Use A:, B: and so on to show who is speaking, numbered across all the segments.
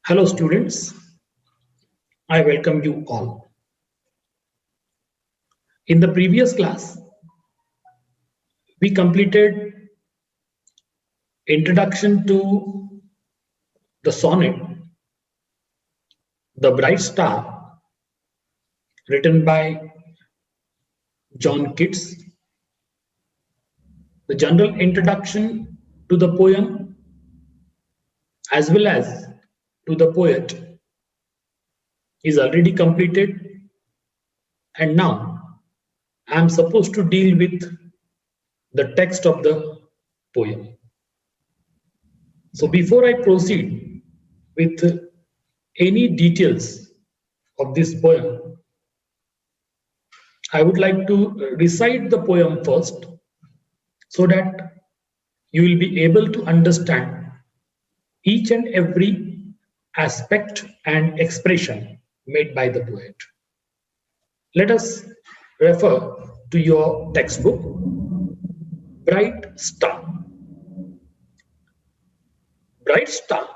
A: Hello students, I welcome you all. In the previous class, we completed introduction to the sonnet, The Bright Star, written by John Keats, the general introduction to the poem as well as to the poet is already completed, and now I am supposed to deal with the text of the poem. So before I proceed with any details of this poem, I would like to recite the poem first so that you will be able to understand each and every aspect and expression made by the poet. Let us refer to your textbook, Bright Star. Bright star,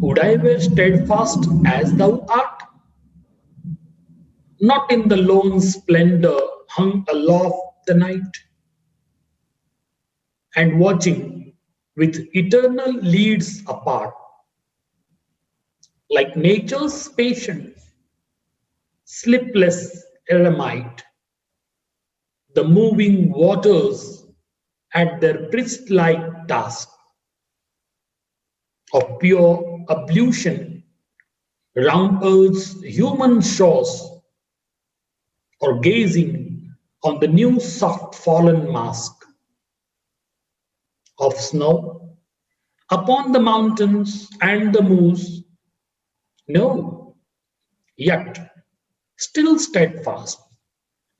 A: would I were steadfast as thou art, not in the lone splendor hung aloft the night, and watching with eternal leads apart, like nature's patient, sleepless eremite, the moving waters at their priest-like task of pure ablution round earth's human shores, or gazing on the new soft fallen mask of snow upon the mountains and the moors. No, yet still steadfast,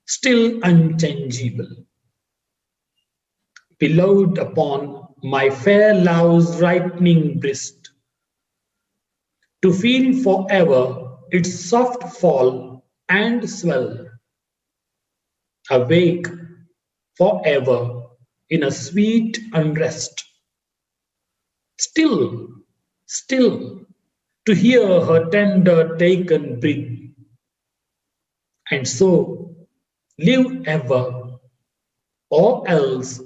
A: still unchangeable, pillowed upon my fair love's ripening breast, to feel forever its soft fall and swell, awake forever in a sweet unrest, still, still to hear her tender taken breath, and so live ever, or else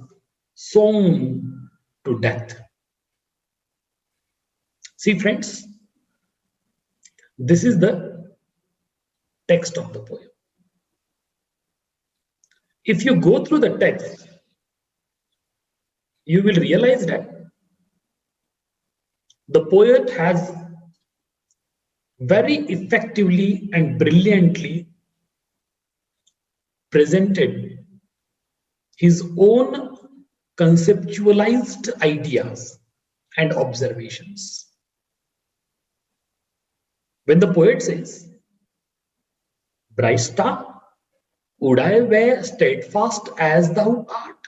A: sown to death. See, friends, this is the text of the poem. If you go through the text, you will realize that the poet has very effectively and brilliantly presented his own conceptualized ideas and observations. When the poet says, "Bright star, would I were steadfast as thou art."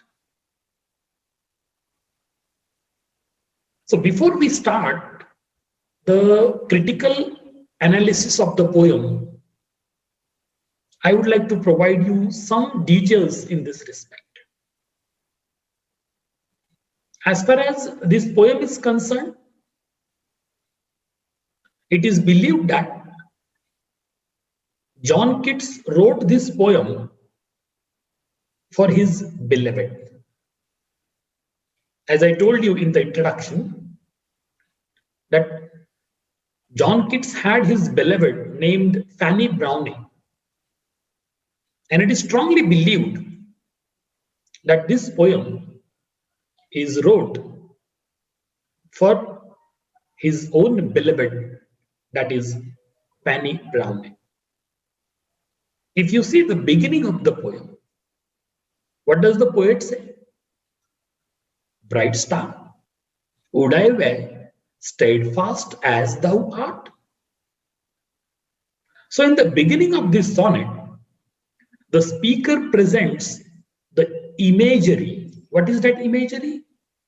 A: So before we start the critical analysis of the poem, I would like to provide you some details in this respect. As far as this poem is concerned, it is believed that John Keats wrote this poem for his beloved. As I told you in the introduction, that John Keats had his beloved named Fanny Browning, and it is strongly believed that this poem is wrote for his own beloved, that is Fanny Browning. If you see the beginning of the poem, what does the poet say? "Bright star, would I were steadfast as thou art." So in the beginning of this sonnet, the speaker presents the imagery. What is that imagery?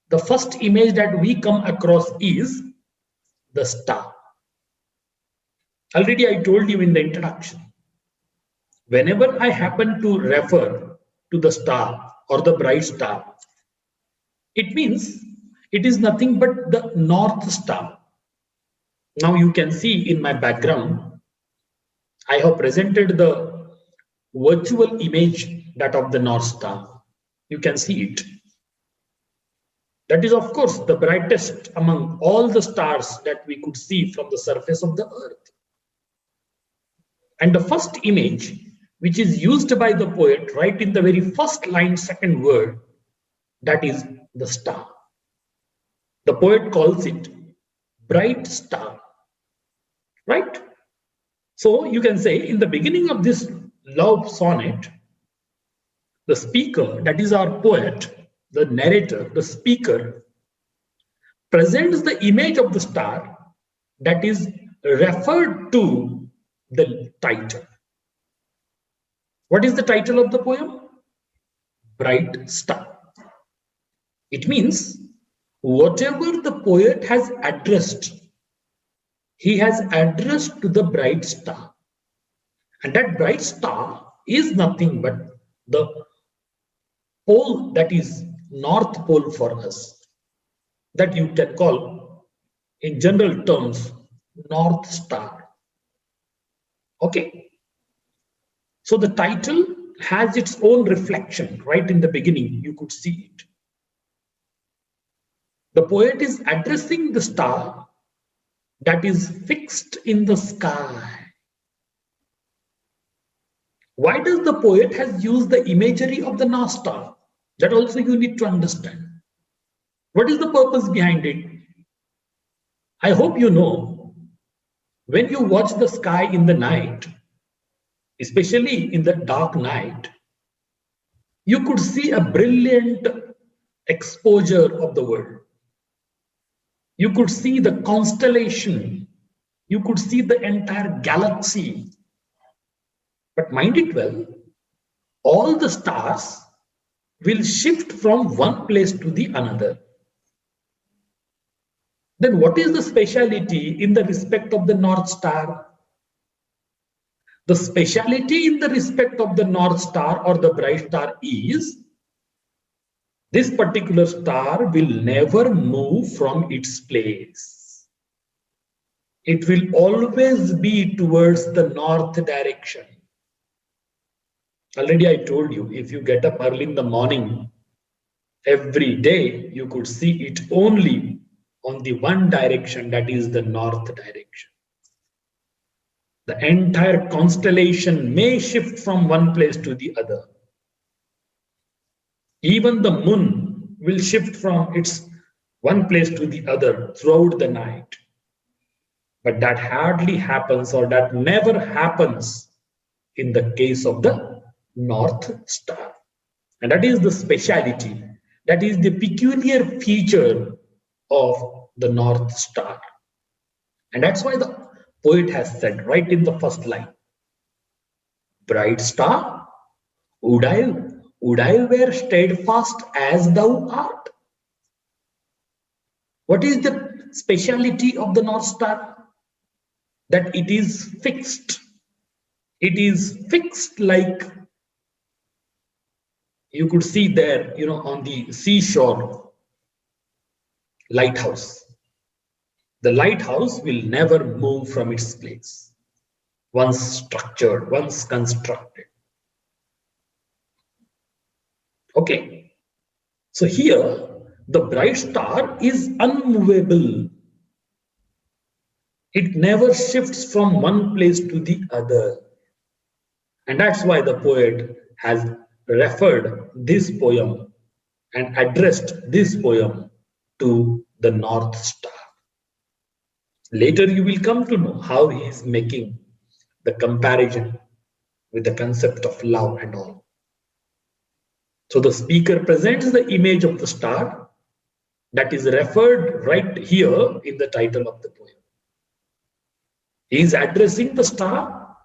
A: The first image that we come across is the star. Already I told you in the introduction, whenever I happen to refer to the star or the bright star, it means it is nothing but the North Star, Now you can see in my background, I have presented the virtual image that of the North Star. You can see it. That is, of course, the brightest among all the stars that we could see from the surface of the earth. And the first image, which is used by the poet right in the very first line, second word, that is the star. The poet calls it bright star, right? So you can say in the beginning of this love sonnet, the speaker, that is our poet, the narrator, the speaker, presents the image of the star that is referred to the title. What is the title of the poem? Bright Star. It means whatever the poet has addressed, he has addressed to the bright star. And that bright star is nothing but the pole, that is North Pole for us, that you can call in general terms North Star. Okay. So the title has its own reflection right in the beginning. You could see it. The poet is addressing the star that is fixed in the sky. Why does the poet has used the imagery of the North Star? That also you need to understand. What is the purpose behind it? I hope you know, when you watch the sky in the night, especially in the dark night, you could see a brilliant exposure of the world. You could see the constellation. You could see the entire galaxy. But mind it well, all the stars will shift from one place to the another. Then what is the speciality in the respect of the North Star? The speciality in the respect of the North Star or the bright star is this particular star will never move from its place. It will always be towards the north direction. Already I told you, if you get up early in the morning, every day you could see it only on the one direction, that is the north direction. The entire constellation may shift from one place to the other. Even the moon will shift from its one place to the other throughout the night. But that hardly happens, or that never happens in the case of the North Star. And that is the speciality. That is the peculiar feature of the North Star. And that's why the poet has said right in the first line, bright star, would I were steadfast as thou art. What is the speciality of the North Star? That it is fixed. It is fixed like you could see there, on the seashore lighthouse. The lighthouse will never move from its place. Once structured, once constructed. Okay. So here, the bright star is unmovable. It never shifts from one place to the other. And that's why the poet has referred this poem and addressed this poem to the North Star. Later you will come to know how he is making the comparison with the concept of love and all. So the speaker presents the image of the star that is referred right here in the title of the poem. He is addressing the star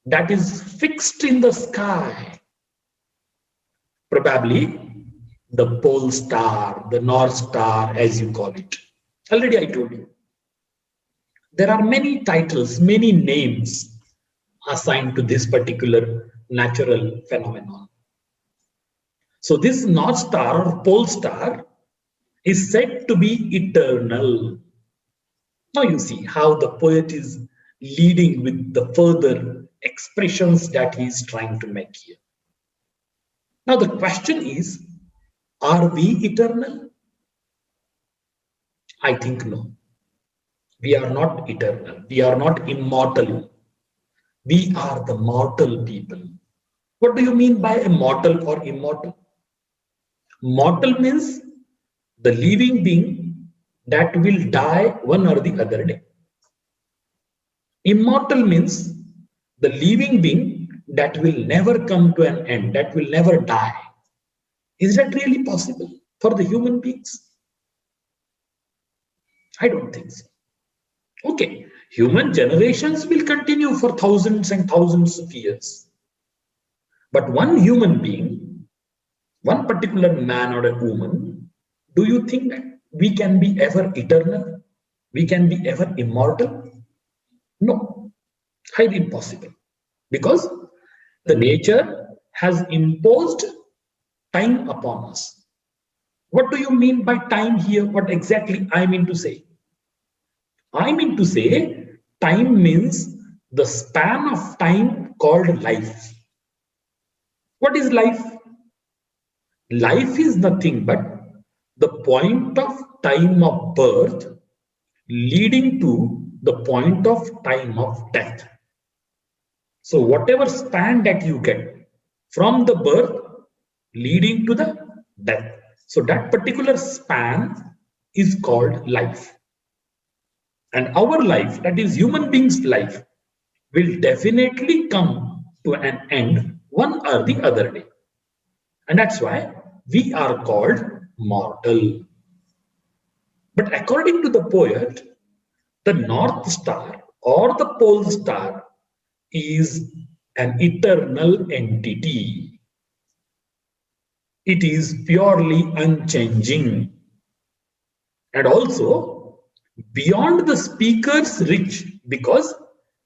A: that is fixed in the sky. Probably the pole star, the North Star, as you call it. Already I told you. There are many titles, many names assigned to this particular natural phenomenon. So this North Star or pole star is said to be eternal. Now you see how the poet is leading with the further expressions that he is trying to make here. Now the question is, are we eternal? I think no. We are not eternal. We are not immortal. We are the mortal people. What do you mean by immortal or immortal? Mortal means the living being that will die one or the other day. Immortal means the living being that will never come to an end, that will never die. Is that really possible for the human beings? I don't think so. Okay, human generations will continue for thousands and thousands of years. But one human being, one particular man or a woman, do you think that we can be ever eternal? We can be ever immortal? No, highly impossible. Because the nature has imposed time upon us. What do you mean by time here? What exactly I mean to say? I mean to say time means the span of time called life. What is life? Life is nothing but the point of time of birth leading to the point of time of death. So whatever span that you get from the birth leading to the death. So that particular span is called life. And our life, that is human beings' life, will definitely come to an end one or the other day. And that's why we are called mortal. But according to the poet, the North Star or the Pole Star is an eternal entity. It is purely unchanging. And also beyond the speaker's reach, because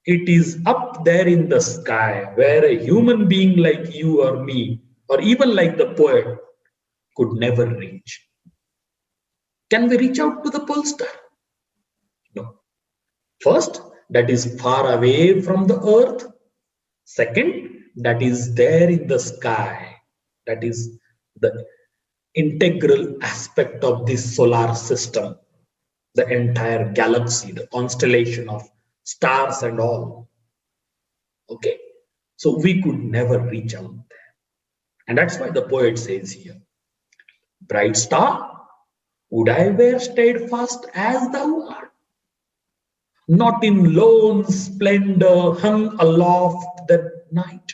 A: it is up there in the sky where a human being like you or me, or even like the poet, could never reach. Can we reach out to the pole star? No. First, that is far away from the earth. Second, that is there in the sky. That is the integral aspect of this solar system, the entire galaxy, the constellation of stars and all. Okay, so we could never reach out there. And that's why the poet says here, bright star, would I were steadfast as thou art, not in lone splendor hung aloft the night.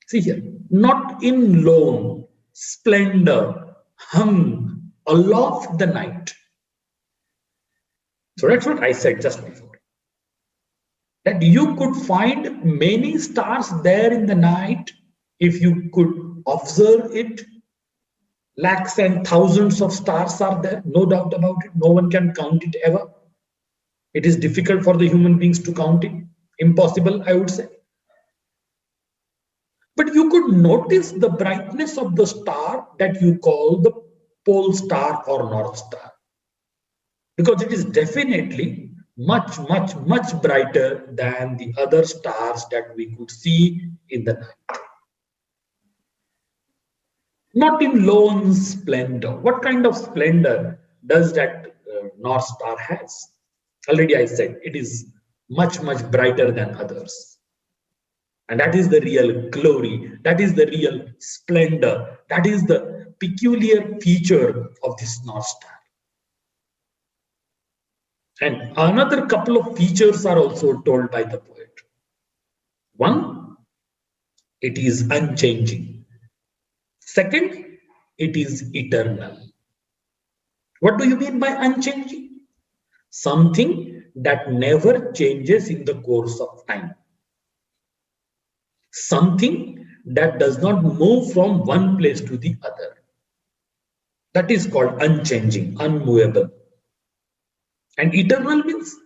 A: See here, not in lone splendor hung aloft the night. So that's what I said just before. That you could find many stars there in the night if you could observe it. Lakhs and thousands of stars are there, no doubt about it. No one can count it ever. It is difficult for the human beings to count it. Impossible, I would say. But you could notice the brightness of the star that you call the pole star or north star, because it is definitely much, much, much brighter than the other stars that we could see in the night. Not in lone splendor. What kind of splendor does that North Star has? Already I said it is much, much brighter than others. And that is the real glory. That is the real splendor. That is the peculiar feature of this North Star. And another couple of features are also told by the poet. One, it is unchanging. Second, it is eternal. What do you mean by unchanging? Something that never changes in the course of time. Something that does not move from one place to the other. That is called unchanging, unmovable. And eternal means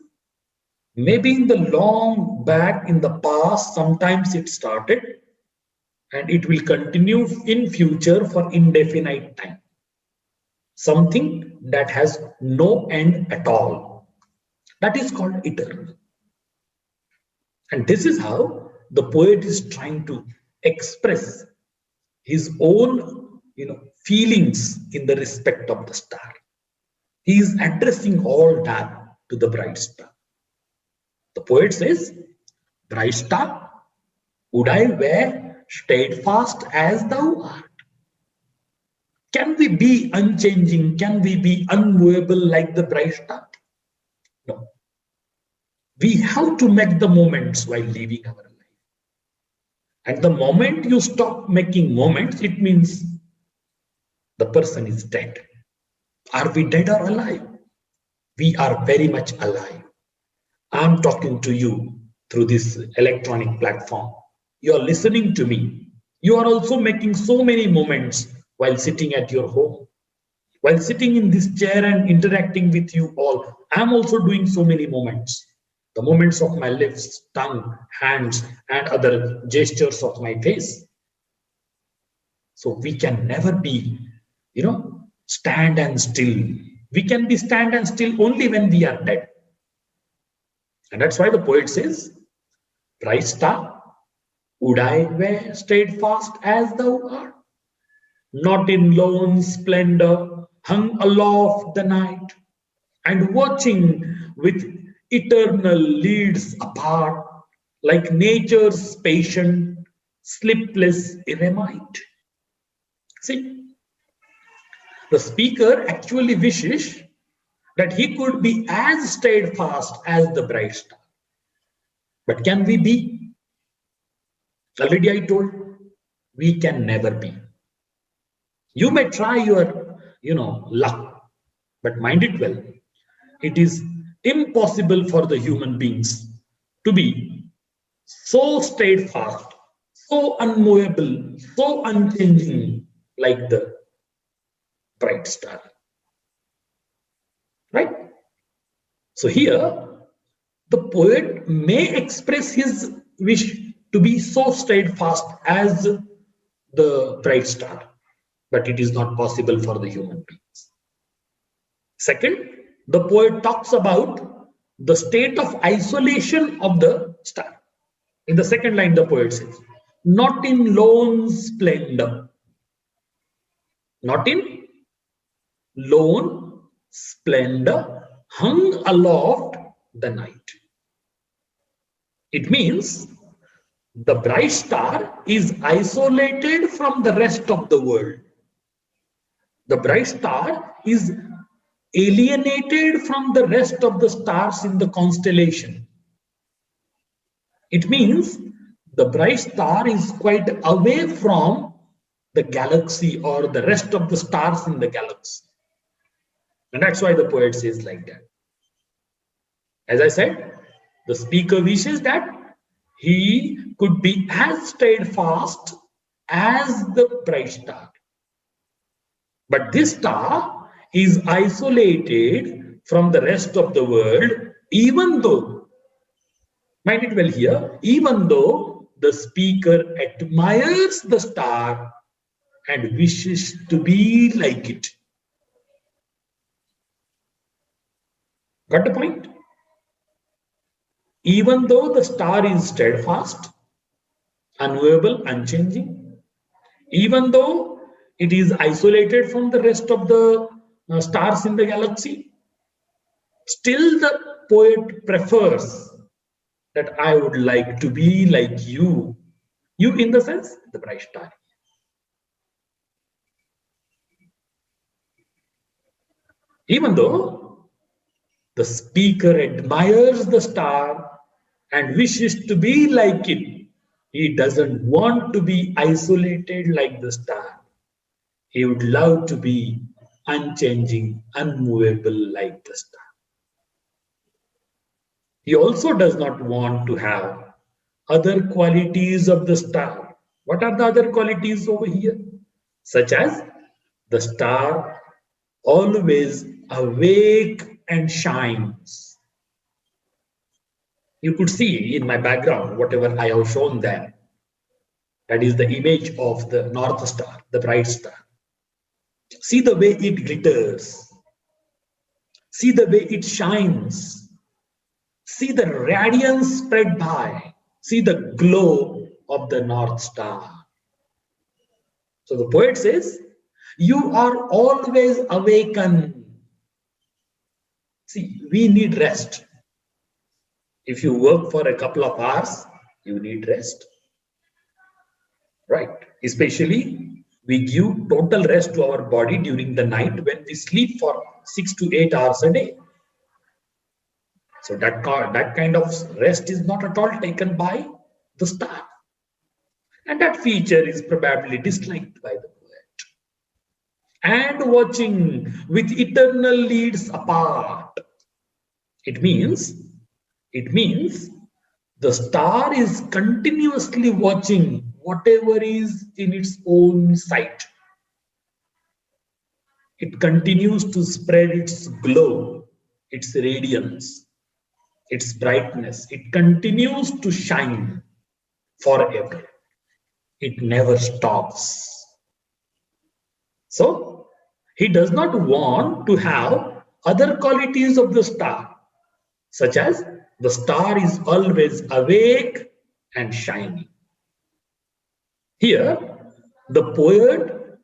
A: maybe in the long back in the past, sometimes it started, and it will continue in future for indefinite time. Something that has no end at all. That is called eternal. And this is how the poet is trying to express his own, feelings in the respect of the star. He is addressing all that to the bright star. The poet says, bright star, would I were steadfast as thou art. Can we be unchanging? Can we be unmovable like the bright star? No. We have to make the moments while living our life. And the moment you stop making moments, it means the person is dead. Are we dead or alive? We are very much alive. I'm talking to you through this electronic platform. You are listening to me. You are also making so many moments while sitting at your home. While sitting in this chair and interacting with you all, I'm also doing so many moments. The moments of my lips, tongue, hands, and other gestures of my face. So we can never be, stand and still. We can be stand and still only when we are dead. And that's why the poet says, bright star, would I were steadfast as thou art, not in lone splendor, hung aloft the night, and watching with eternal leads apart, like nature's patient, sleepless eremite. See, the speaker actually wishes that he could be as steadfast as the bright star. But can we be? Already I told, we can never be. You may try your, luck, but mind it well, it is impossible for the human beings to be so steadfast, so unmovable, so unchanging like the bright star. Right? So here, the poet may express his wish to be so steadfast as the bright star, but it is not possible for the human beings. Second, the poet talks about the state of isolation of the star. In the second line, the poet says, not in lone splendor. Not in lone splendor, hung aloft the night. It means the bright star is isolated from the rest of the world. The bright star is alienated from the rest of the stars in the constellation. It means the bright star is quite away from the galaxy or the rest of the stars in the galaxy. And that's why the poet says like that. As I said, the speaker wishes that he could be as steadfast as the bright star. But this star is isolated from the rest of the world, even though, mind it well here, even though the speaker admires the star and wishes to be like it. Got the point? Even though the star is steadfast, unmovable, unchanging, even though it is isolated from the rest of the stars in the galaxy, still the poet prefers that I would like to be like you. You in the sense, the bright star. Even though the speaker admires the star and wishes to be like it, he doesn't want to be isolated like the star. He would love to be unchanging, unmovable like the star. He also does not want to have other qualities of the star. What are the other qualities over here? Such as the star always awake and shines. You could see in my background, whatever I have shown there, that is the image of the North Star, the bright star. See the way it glitters. See the way it shines. See the radiance spread by. See the glow of the North Star. So the poet says, you are always awakened. See, we need rest. If you work for a couple of hours, you need rest. Right? Especially, we give total rest to our body during the night when we sleep for 6 to 8 hours a day. So that kind of rest is not at all taken by the star. And that feature is probably disliked by the poet. And watching with eternal leads apart. It means the star is continuously watching whatever is in its own sight. It continues to spread its glow, its radiance, its brightness. It continues to shine forever. It never stops. So, he does not want to have other qualities of the star, such as the star is always awake and shining. Here, the poet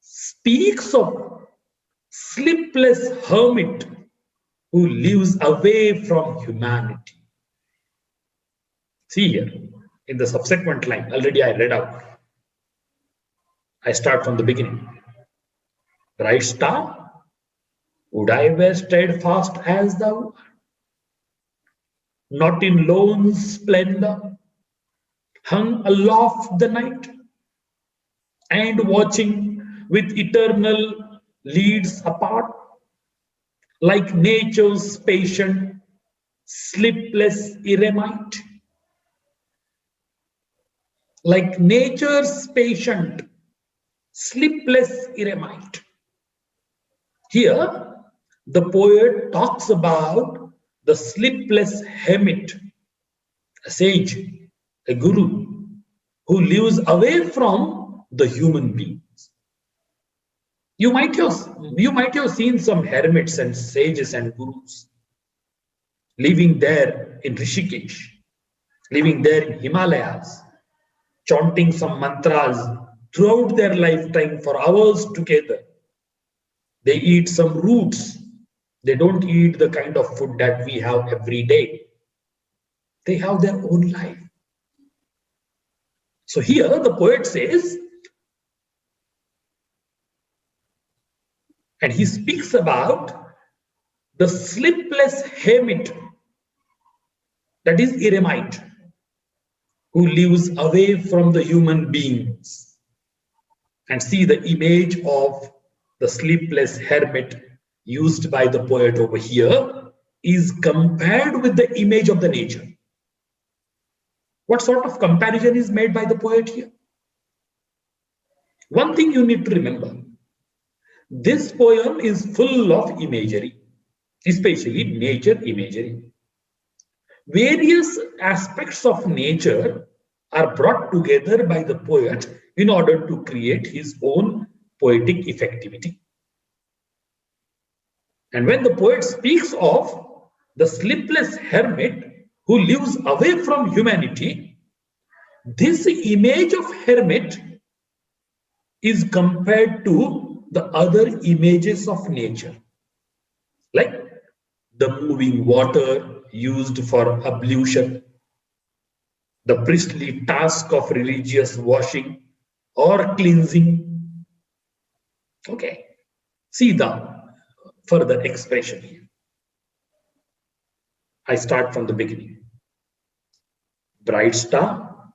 A: speaks of sleepless hermit who lives away from humanity. See here, in the subsequent line, already I read out. I start from the beginning. Bright star, would I were steadfast as thou art, not in lone splendor, hung aloft the night, and watching with eternal leads apart, like nature's patient, sleepless eremite. Like nature's patient, sleepless eremite. Here, the poet talks about the sleepless hermit, a sage, a guru, who lives away from the human beings. You might have seen some hermits and sages and gurus living there in Rishikesh, living there in Himalayas, chanting some mantras throughout their lifetime for hours together. They eat some roots. They don't eat the kind of food that we have every day. They have their own life. So here the poet says, and he speaks about the sleepless hermit, that is eremite, who lives away from the human beings. And see the image of the sleepless hermit used by the poet over here is compared with the image of the nature. What sort of comparison is made by the poet here? One thing you need to remember, this poem is full of imagery, especially nature imagery. Various aspects of nature are brought together by the poet in order to create his own poetic effectivity. And when the poet speaks of the sleepless hermit who lives away from humanity, this image of hermit is compared to the other images of nature, like the moving water used for ablution, the priestly task of religious washing or cleansing. Okay, see the further expression here. I start from the beginning. Bright star,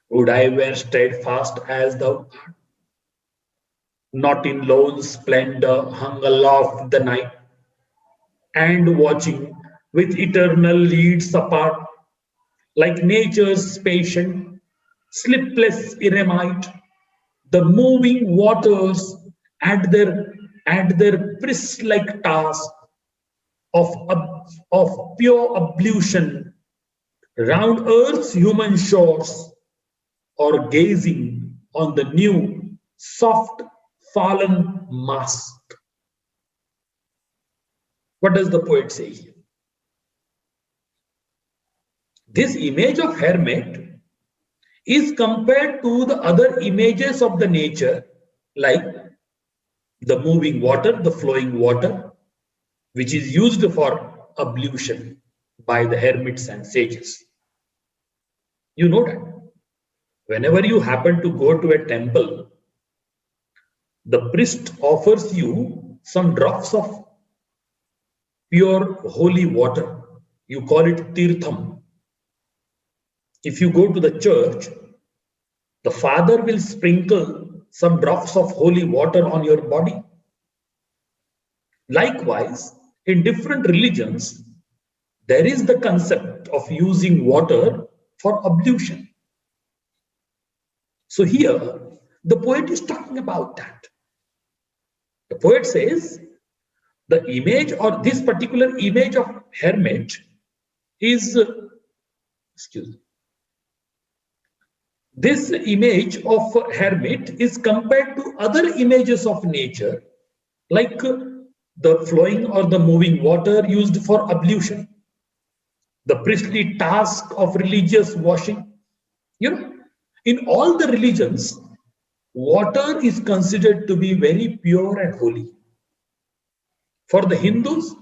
A: would I were steadfast as thou art, not in lone splendor hung aloft the night, and watching with eternal leads apart, like nature's patient, sleepless eremite, the moving waters at their priest-like task of pure ablution round earth's human shores, or gazing on the new, soft, fallen mask. What does the poet say here? this image of hermit is compared to the other images of the nature, like the moving water, the flowing water, which is used for ablution by the hermits and sages. You know that whenever you happen to go to a temple, the priest offers you some drops of pure holy water. You call it tirtham. If you go to the church, the father will sprinkle some drops of holy water on your body. Likewise, in different religions, there is the concept of using water for ablution. So here, the poet is talking about that. The poet says, the image or this particular image of hermit is, this image of hermit is compared to other images of nature, like the flowing or the moving water used for ablution, the priestly task of religious washing. You know, in all the religions, water is considered to be very pure and holy. For the Hindus,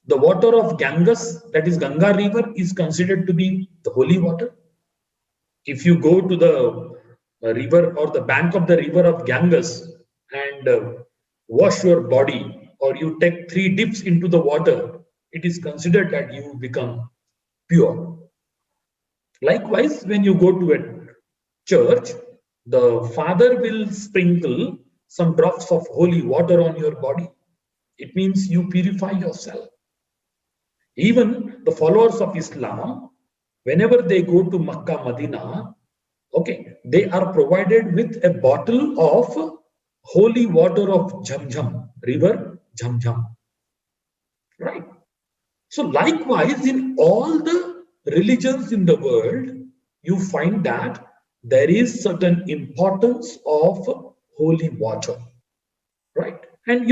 A: the water of Ganges, that is Ganga river, is considered to be the holy water. If you go to the river or the bank of the river of Ganges and wash your body, or you take 3 dips into the water, it is considered that you become pure. Likewise, when you go to a church, the father will sprinkle some drops of holy water on your body. It means you purify yourself. Even the followers of Islam, whenever they go to Makkah, Medina, okay, they are provided with a bottle of holy water of Zamzam, river Zamzam, right? So likewise, in all the religions in the world, you find that there is certain importance of holy water, right? And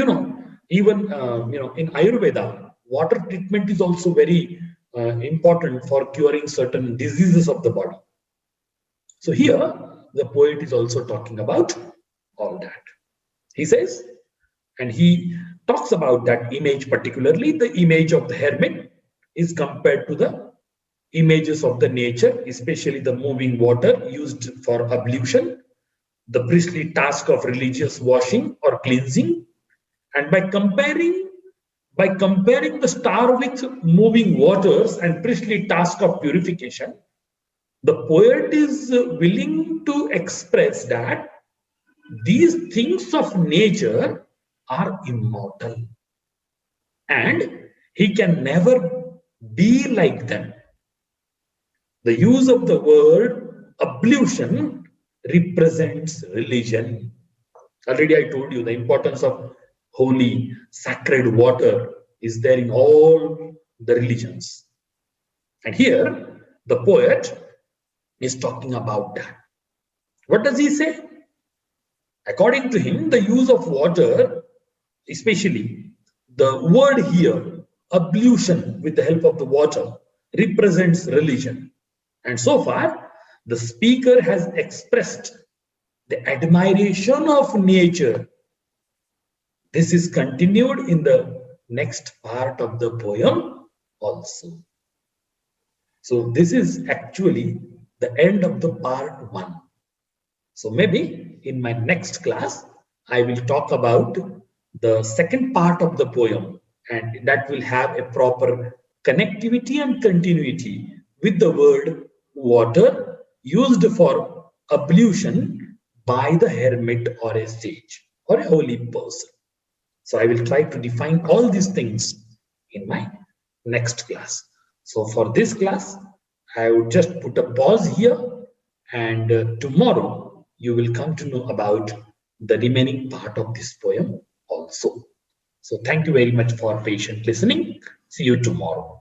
A: even in Ayurveda, water treatment is also very important for curing certain diseases of the body. So here, the poet is also talking about all that. He says, and he talks about that image, particularly the image of the hermit is compared to the images of the nature, especially the moving water used for ablution, the priestly task of religious washing or cleansing. And by comparing the star with moving waters and priestly task of purification, the poet is willing to express that these things of nature are immortal and he can never be like them. The use of the word ablution represents religion. Already I told you the importance of holy, sacred water is there in all the religions. And here, the poet is talking about that. What does he say? According to him, the use of water, especially the word here, ablution with the help of the water, represents religion. And so far, the speaker has expressed the admiration of nature. This is continued in the next part of the poem also. So this is actually the end of the part 1. So maybe in my next class, I will talk about the second part of the poem, and that will have a proper connectivity and continuity with the word water used for ablution by the hermit or a sage or a holy person. So I will try to define all these things in my next class. So for this class, I would just put a pause here, and tomorrow you will come to know about the remaining part of this poem also. So thank you very much for patient listening. See you tomorrow.